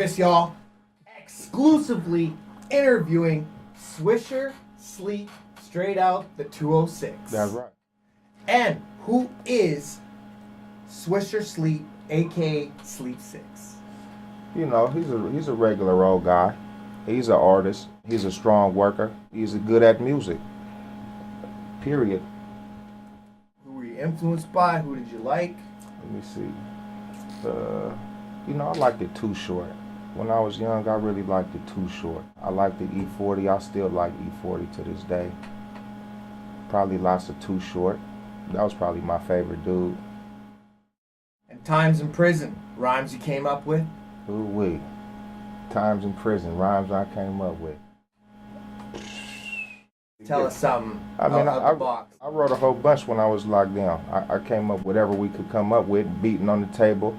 activists, y'all, exclusively interviewing Swisher Sleep straight out the 206. That's right. And who is Swisher Sleep, aka Sleep 6? You know, he's a regular old guy. He's an artist. He's a strong worker. He's good at music. Period. Who were you influenced by? Who did you like? Let me see. You know, I liked it Too Short. When I was young, I really liked it Too Short. I liked the E40. I still like E40 to this day. Probably lots of Too Short. That was probably my favorite dude. And Times in Prison, rhymes you came up with? Ooh-wee. Times in Prison, rhymes I came up with. Tell us something I mean, out the box. I wrote a whole bunch when I was locked down. I came up with whatever we could come up with, beating on the table.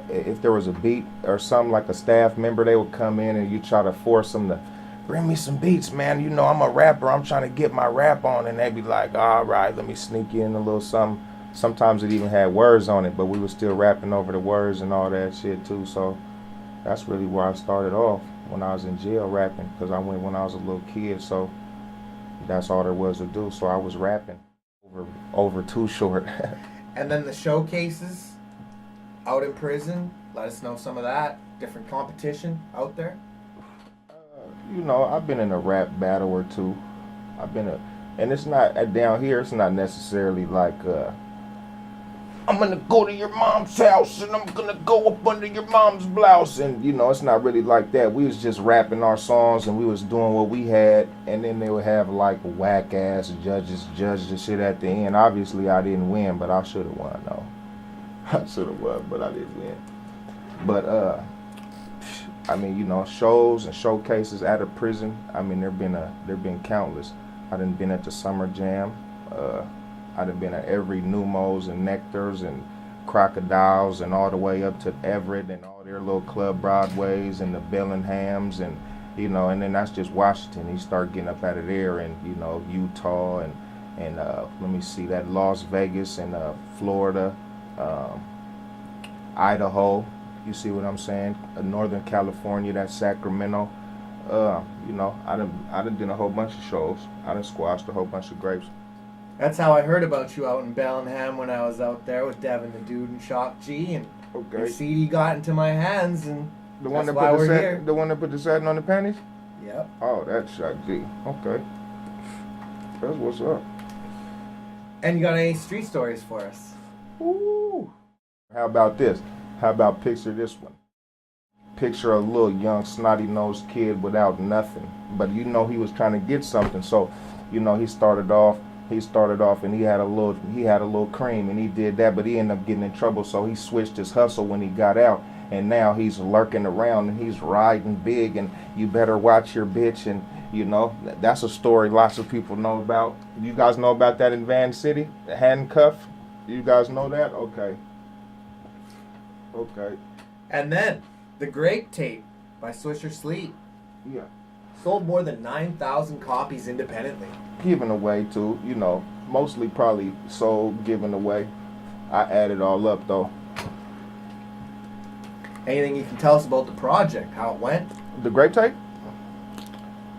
If there was a beat or something, like a staff member, they would come in and you try to force them to bring me some beats, man. You know, I'm a rapper. I'm trying to get my rap on. And they'd be like, all right, let me sneak in a little something. Sometimes it even had words on it, but we were still rapping over the words and all that shit too. So that's really where I started off when I was in jail rapping, because I went when I was a little kid. So that's all there was to do. So I was rapping over Too Short. And then the showcases out in prison. Let us know some of that. Different competition out there. You know, I've been in a rap battle or two. And it's not down here. It's not necessarily like I'm gonna go to your mom's house and I'm gonna go up under your mom's blouse, and you know, it's not really like that. We was just rapping our songs and we was doing what we had, and then they would have like whack ass judges judge the shit at the end. Obviously I didn't win, but I should have won though. I should have won, but I didn't win. But I mean, you know, shows and showcases out of prison. I mean, there've been countless. I done been at the Summer Jam. I done been at every Numos and Nectars and Crocodiles and all the way up to Everett and all their little club Broadways and the Bellinghams, and you know, and then that's just Washington. You start getting up out of there and, you know, Utah and let me see, that Las Vegas and Florida, Idaho. You see what I'm saying? Northern California, that's Sacramento. You know, I done did a whole bunch of shows. I done squashed a whole bunch of grapes. That's how I heard about you out in Bellingham when I was out there with Devin the Dude and Shock G, and your CD got into my hands, and the one that's that why put we're the here. the one that put the satin on the panties? Yep. Oh, that's Shock G. Okay. That's what's up. And you got any street stories for us? Ooh. How about this? How about picture this one? Picture a little young snotty-nosed kid without nothing, but you know he was trying to get something. So, you know, he started off and he had a little cream, and he did that, but he ended up getting in trouble. So he switched his hustle when he got out, and now he's lurking around and he's riding big, and you better watch your bitch. And you know, that's a story lots of people know about. You guys know about that in Van City, the handcuff? You guys know that? Okay. And then the Grape Tape by Swisher Sleep. Yeah. Sold more than 9,000 copies independently. Given away too, you know, mostly probably sold, given away. I added all up though. Anything you can tell us about the project, how it went? The Grape Tape?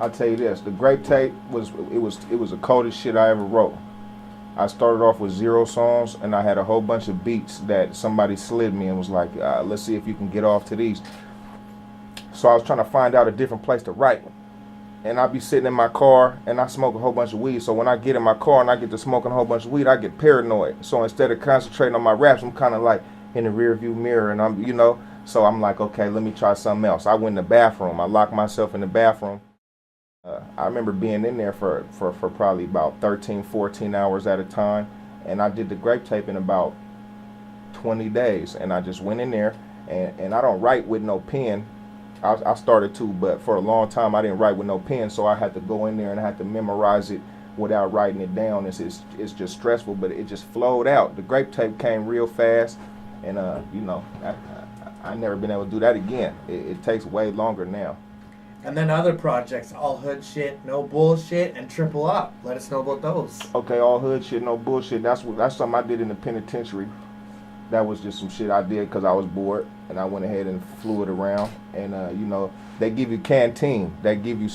I'll tell you this, the Grape Tape was the coldest shit I ever wrote. I started off with 0 songs, and I had a whole bunch of beats that somebody slid me and was like, let's see if you can get off to these. So I was trying to find out a different place to write. And I'd be sitting in my car, and I smoke a whole bunch of weed. So when I get in my car and I get to smoking a whole bunch of weed, I get paranoid. So instead of concentrating on my raps, I'm kind of like in the rear view mirror, and I'm, you know, so I'm like, okay, let me try something else. I went in the bathroom. I locked myself in the bathroom. I remember being in there for probably about 13, 14 hours at a time. And I did the Grape Tape in about 20 days. And I just went in there, and I don't write with no pen. I started to, but for a long time I didn't write with no pen. So I had to go in there and I had to memorize it without writing it down. It's just stressful, but it just flowed out. The Grape Tape came real fast. And, you know, I never been able to do that again. It takes way longer now. And then other projects, All Hood Shit, No Bullshit, and Triple Up. Let us know about those. Okay, All Hood Shit, No Bullshit. That's something I did in the penitentiary. That was just some shit I did because I was bored. and I went ahead and flew it around. And you know, they give you canteen, they give you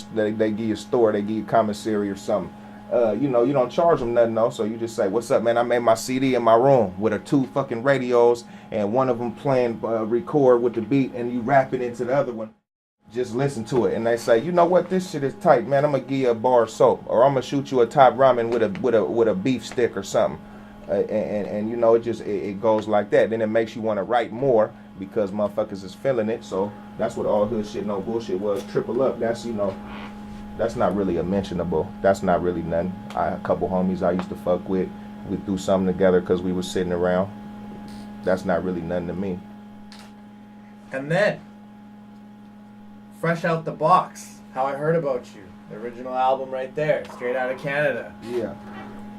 a store, they give you commissary or something. You know, you don't charge them nothing though, so you just say, "What's up, man? I made my CD in my room with 2 fucking radios, and one of them playing record with the beat, and you rap it into the other one. Just listen to it." And they say, "You know what? This shit is tight, man. I'm gonna give you a bar of soap, or I'm gonna shoot you a top ramen with a beef stick or something." And you know, it goes like that. Then it makes you want to write more because motherfuckers is feeling it. So that's what All Hood Shit No Bullshit was. Triple Up. That's, you know, that's not really a mentionable. That's not really nothing. A couple homies I used to fuck with, we threw something together because we were sitting around. That's not really nothing to me. And then, fresh out the box, How I Heard About You, the original album right there, straight out of Canada. Yeah,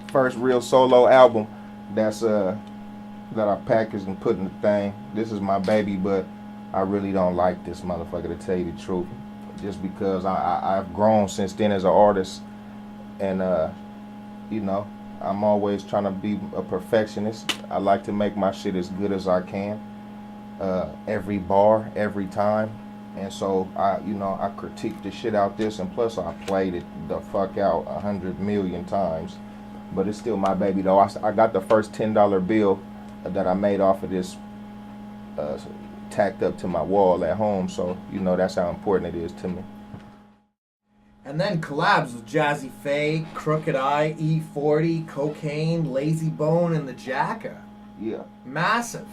first real solo album that's that I packaged and put in the thing. This is my baby, but I really don't like this motherfucker, to tell you the truth. Just because I've grown since then as an artist, and you know, I'm always trying to be a perfectionist. I like to make my shit as good as I can, every bar, every time. And so I critiqued the shit out this, and plus I played it the fuck out 100 million times. But it's still my baby though. I got the first $10 bill that I made off of this tacked up to my wall at home, so you know that's how important it is to me. And then collabs with Jazzy Faye, Crooked Eye, E40, Cocaine, Lazy Bone, and the Jacka. Yeah. Massive.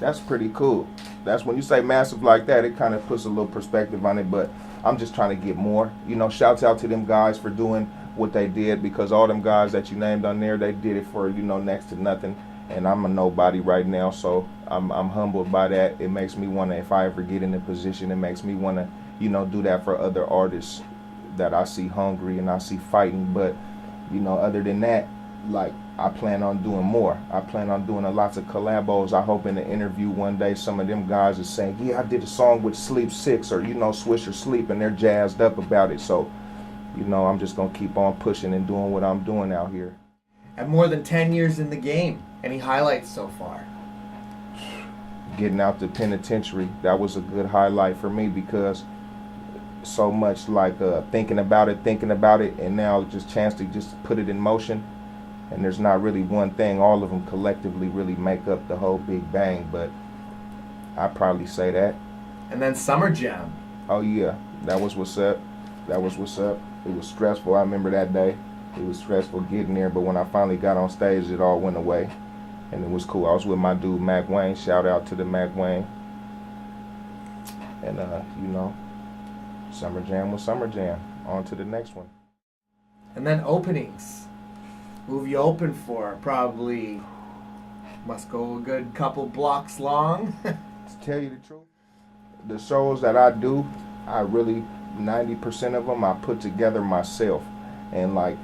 That's pretty cool. That's when you say massive like that, it kind of puts a little perspective on it, but I'm just trying to get more. You know, shouts out to them guys for doing what they did, because all them guys that you named on there, they did it for, you know, next to nothing. And I'm a nobody right now, so I'm humbled by that. It makes me want to, if I ever get in a position, it makes me want to, you know, do that for other artists that I see hungry and I see fighting. But, you know, other than that, like, I plan on doing more. I plan on doing lots of collabos. I hope in the interview one day some of them guys are saying, "Yeah, I did a song with Sleep 6 or, you know, Swisher Sleep," and they're jazzed up about it. So, you know, I'm just going to keep on pushing and doing what I'm doing out here. And more than 10 years in the game. Any highlights so far? Getting out the penitentiary, that was a good highlight for me, because so much like thinking about it, and now just chance to just put it in motion. And there's not really one thing. All of them collectively really make up the whole big bang, but I'd probably say that. And then Summer Jam. Oh yeah, that was what's up. That was what's up. It was stressful. I remember that day. It was stressful getting there, but when I finally got on stage, it all went away. And it was cool. I was with my dude, Mac Wayne. Shout out to the Mac Wayne. And, you know, Summer Jam was Summer Jam. On to the next one. And then openings. Who have you opened for? Probably must go a good couple blocks long. To tell you the truth, the shows that I do, I really, 90% of them I put together myself. And like,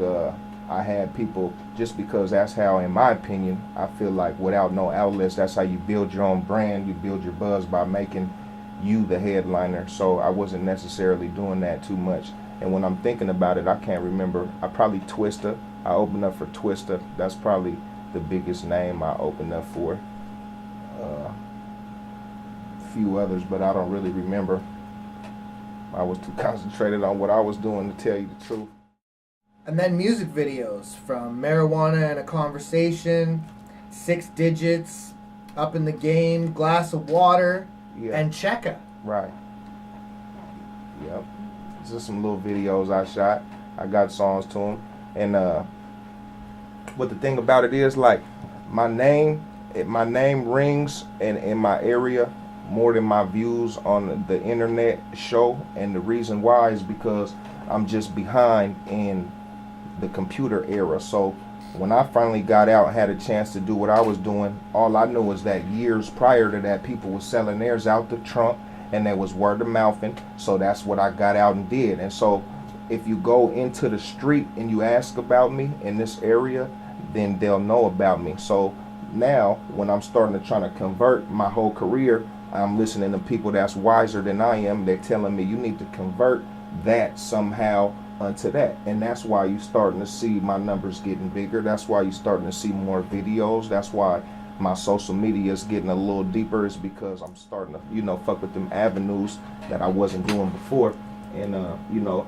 I had people, just because that's how, in my opinion, I feel like without no outlets, that's how you build your own brand. You build your buzz by making you the headliner. So I wasn't necessarily doing that too much. And when I'm thinking about it, I can't remember. I probably Twista. I opened up for Twista. That's probably the biggest name I opened up for. A few others, but I don't really remember. I was too concentrated on what I was doing, to tell you the truth. And then music videos, from Marijuana and a Conversation, 6 Digits, Up in the Game, Glass of Water, and Checka. Right. Yep. Just some little videos I shot. I got songs to them. And what the thing about it is, like, my name rings in my area more than my views on the internet show. And the reason why is because I'm just behind in the computer era. So when I finally got out and had a chance to do what I was doing, all I knew was that years prior to that, people were selling theirs out the trunk, and there was word of mouthing. So that's what I got out and did. And so if you go into the street and you ask about me in this area, then they'll know about me. So now when I'm starting to try to convert my whole career, I'm listening to people that's wiser than I am. They're telling me you need to convert that somehow unto that. And that's why you're starting to see my numbers getting bigger. That's why you're starting to see more videos. That's why my social media is getting a little deeper is because I'm starting to, you know, fuck with them avenues that I wasn't doing before. And, you know,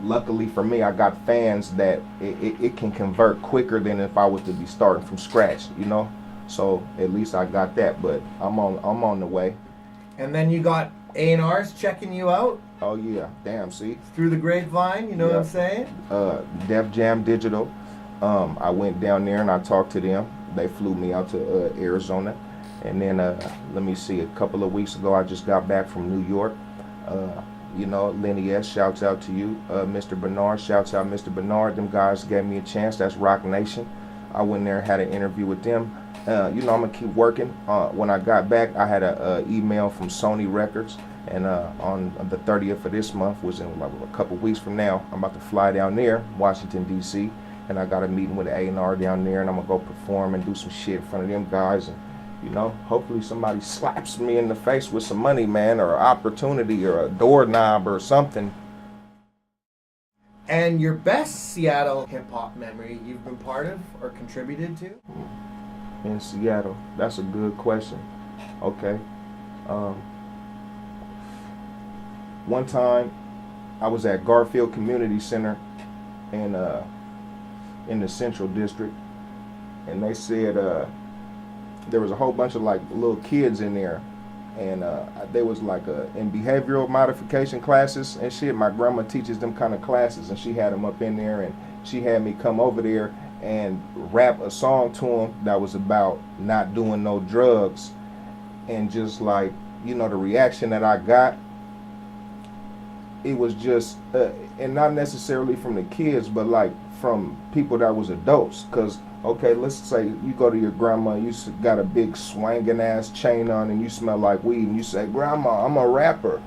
luckily for me, I got fans that it can convert quicker than if I was to be starting from scratch, you know? So at least I got that, but I'm on the way. And then you got A&Rs checking you out? Oh, yeah. Damn, see? Through the grapevine, you know what I'm saying? Def Jam Digital. I went down there and I talked to them. They flew me out to Arizona. And then, let me see, a couple of weeks ago, I just got back from New York. You know, Lenny S, shouts out to you. Mr. Bernard, shouts out Mr. Bernard. Them guys gave me a chance. That's Rock Nation. I went there and had an interview with them. You know, I'm going to keep working. When I got back, I had an email from Sony Records. And on the 30th of this month, was in like a couple weeks from now, I'm about to fly down there, Washington, D.C. And I got a meeting with A&R down there, and I'm going to go perform and do some shit in front of them guys. And, you know, hopefully somebody slaps me in the face with some money, man, or an opportunity or a doorknob or something. And your best Seattle hip-hop memory you've been part of or contributed to? In Seattle? That's a good question. Okay. One time, I was at Garfield Community Center in the Central District, and they said there was a whole bunch of like little kids in there, and they was like in behavioral modification classes and shit. My grandma teaches them kind of classes, and she had them up in there, and she had me come over there and rap a song to them that was about not doing no drugs, and just like, you know, the reaction that I got, it was just, and not necessarily from the kids, but like from people that was adults. Cause, okay, let's say you go to your grandma, you got a big swanging ass chain on and you smell like weed, and you say, Grandma, I'm a rapper.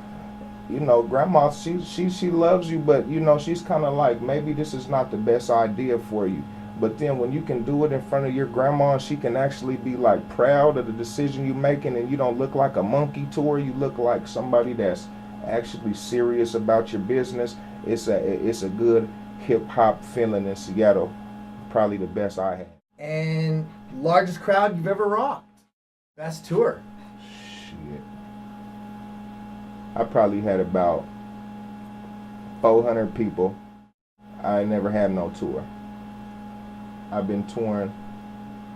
You know, Grandma, she loves you, but you know, she's kind of like, maybe this is not the best idea for you. But then when you can do it in front of your grandma, she can actually be like proud of the decision you're making, and you don't look like a monkey to her, you look like somebody that's actually serious about your business. It's a good hip hop feeling in Seattle. Probably the best I had. And largest crowd you've ever rocked? Best tour? Shit. I probably had about 400 people. I never had no tour. I've been touring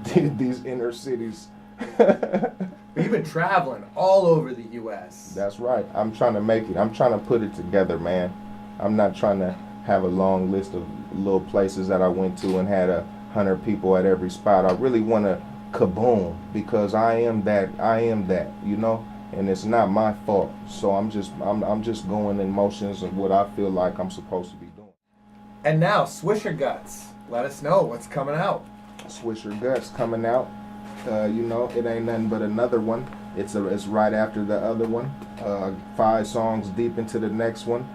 these inner cities. You've been traveling all over the U.S. That's right. I'm trying to make it. I'm trying to put it together, man. I'm not trying to have a long list of little places that I went to and had 100 people at every spot. I really want to kaboom, because I am that, you know, and it's not my fault. So I'm just going in motions of what I feel like I'm supposed to be doing. And now, Swisher Guts. Let us know what's coming out. Swisher Guts coming out. You know, it ain't nothing but another one. It's right after the other one. 5 songs deep into the next one.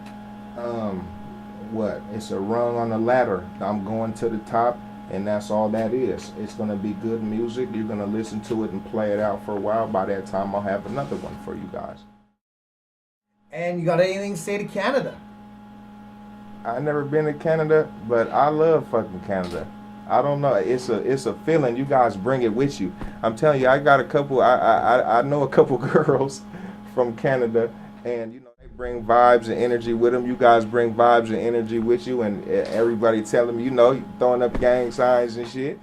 It's a rung on the ladder. I'm going to the top, and that's all that is. It's gonna be good music. You're gonna listen to it and play it out for a while. By that time, I'll have another one for you guys. And you got anything to say to Canada? I never been to Canada, but I love fucking Canada. I don't know. It's a feeling. You guys bring it with you. I'm telling you, I got a couple. I know a couple girls from Canada, and you know they bring vibes and energy with them. You guys bring vibes and energy with you, and everybody telling me, you know, throwing up gang signs and shit.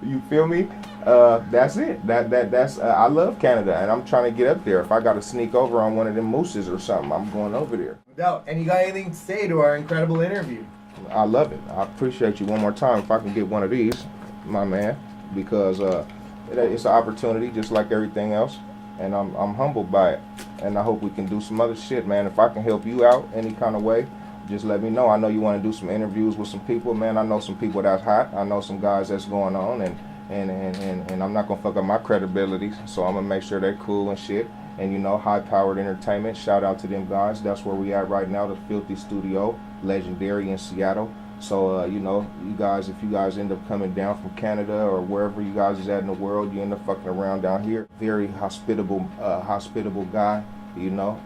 You feel me? That's it. That's I love Canada, and I'm trying to get up there. If I got to sneak over on one of them mooses or something, I'm going over there. No doubt. And you got anything to say to our incredible interview? I love it. I appreciate you one more time. If I can get one of these, my man, because it's an opportunity just like everything else, and I'm humbled by it. And I hope we can do some other shit, man. If I can help you out any kind of way, just let me know. I know you want to do some interviews with some people, man. I know some people that's hot. I know some guys that's going on, and I'm not gonna fuck up my credibility. So I'm gonna make sure they're cool and shit. And you know, High Powered Entertainment, shout out to them guys. That's where we at right now, the Filthy Studio, legendary in Seattle. So you know, you guys, if you guys end up coming down from Canada or wherever you guys is at in the world, you end up fucking around down here. Very hospitable guy. You know,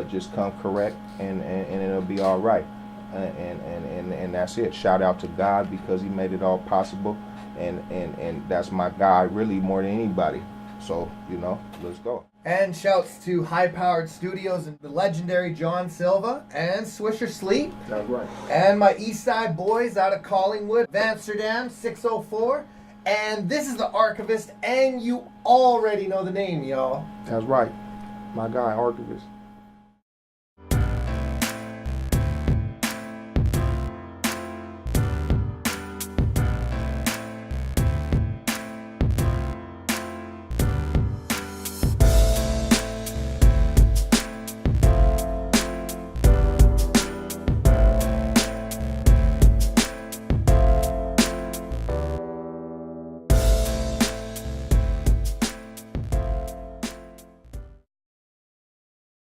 just come correct, and it'll be all right. And that's it. Shout out to God, because He made it all possible. and that's my guy really more than anybody. So, you know, let's go. And shouts to High Powered Studios and the legendary John Silva and Swisher Sleep. That's right. And my East Side boys out of Collingwood, Amsterdam, 604. And this is the Archivist, and you already know the name, y'all. That's right. My guy, Archivist.